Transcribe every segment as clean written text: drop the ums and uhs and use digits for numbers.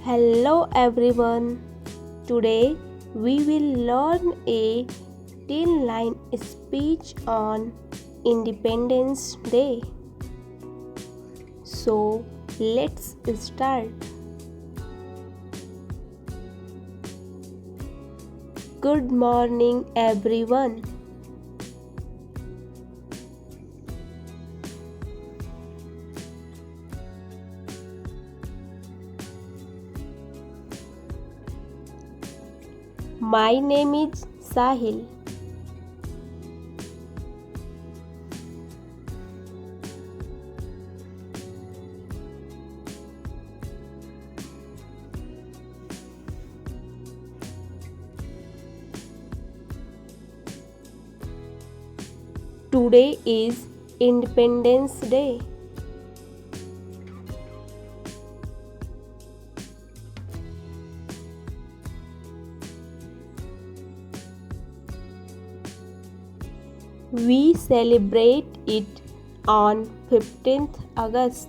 Hello everyone. Today we will learn a 10-line speech on Independence Day. So let's start. Good morning everyone. My name is Sahil. Today is Independence Day. We celebrate it on 15th August.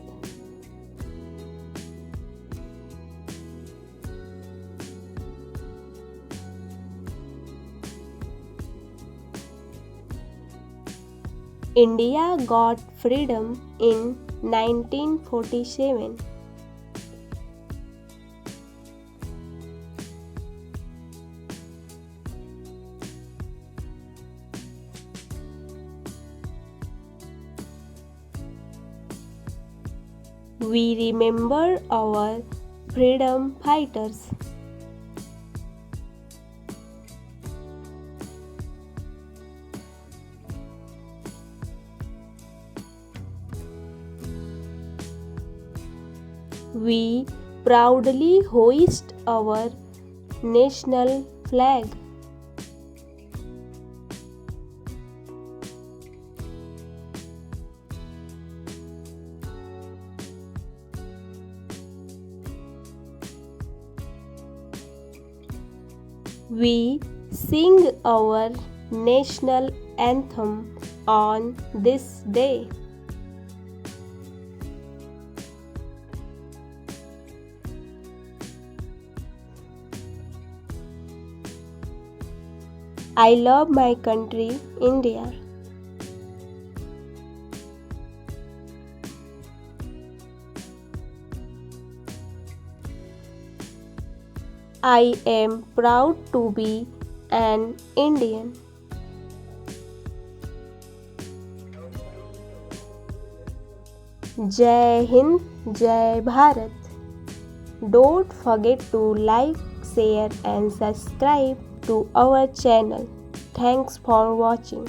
India got freedom in 1947. We remember our freedom fighters. We proudly hoist our national flag. We sing our national anthem on this day. I love my country, India. I am proud to be an Indian. Jai Hind, Jai Bharat. Don't forget to like, share and subscribe to our channel. Thanks for watching.